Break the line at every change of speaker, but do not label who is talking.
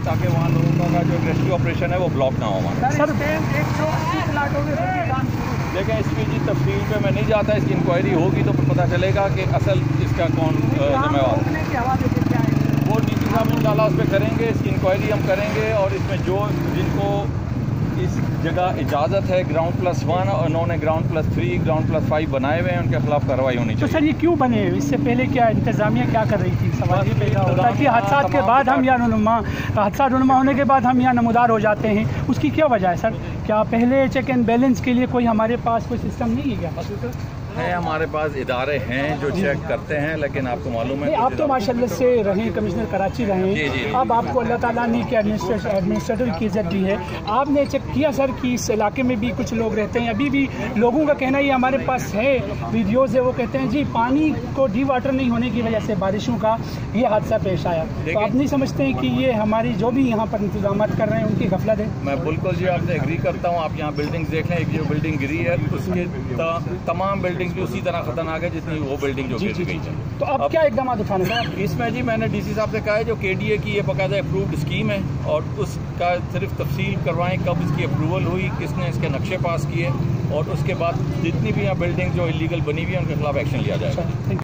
ताकि वहाँ लोगों का जो रेस्क्यू ऑपरेशन है वो ब्लॉक ना हो हमारा।
सर 180 प्लाटों में काम शुरू।
देखें इसकी जी तफसील पे मैं नहीं जाता, इसकी इंक्वायरी होगी तो फिर पता चलेगा कि असल इसका कौन जिम्मेवार है। वो डीसी साहब इंशाल्लाह उस पर करेंगे, इसकी इंक्वायरी हम करेंगे और इसमें जिनको इस जगह इजाज़त है ग्राउंड+1 और उन्होंने ग्राउंड+3 ग्राउंड+5 बनाए हुए हैं, उनके खिलाफ कार्रवाई होनी चाहिए।
तो सर ये क्यों बने? इससे पहले क्या इंतजामिया क्या कर रही थी? सवाल ये पैदा होता है कि हादसा के बाद हम या हादसा रुनुमा होने के बाद हम यहाँ नमूदार हो जाते हैं, उसकी क्या वजह है सर? क्या पहले चेक एंड बैलेंस के लिए कोई हमारे पास कोई सिस्टम नहीं है क्या?
है, हमारे पास इदारे हैं जो चेक करते हैं, लेकिन आपको मालूम है
आप तो माशाल्लाह से रहे, कमिश्नर कराची रहे, अब आपको अल्लाह ताला ने कि एडमिनिस्ट्रेटर की इज्जत दी है। आपने चेक किया सर कि इस इलाके में भी कुछ लोग रहते हैं, अभी भी लोगों का कहना ये हमारे पास है, वीडियोज़ है, वो कहते हैं जी पानी को डी वाटर नहीं होने की वजह से बारिशों का ये हादसा पेश आया। तो आप नहीं समझते हैं कि ये हमारी जो भी यहाँ पर इंतजाम कर रहे हैं उनकी गफलत है? मैं
बिल्कुल जी आपसे एग्री करता हूँ। आप यहाँ बिल्डिंग देख लें, एक जो बिल्डिंग गिरी है उसके तमाम बिल्डिंग भी उसी तरह खतरनाक है जितनी वो बिल्डिंग जो गिर गई है।
तो अब क्या इकदाम उठाने हैं
इसमें? जी मैंने डीसी साहब से कहा है जो KDA की ये बाकायदा अप्रूव्ड स्कीम है और उसका सिर्फ तफसील करवाएं, कब इसकी अप्रूवल हुई, किसने इसके नक्शे पास किए, और उसके बाद जितनी भी यहाँ बिल्डिंग जो इलीगल बनी हुई है उनके खिलाफ एक्शन लिया जाएगा।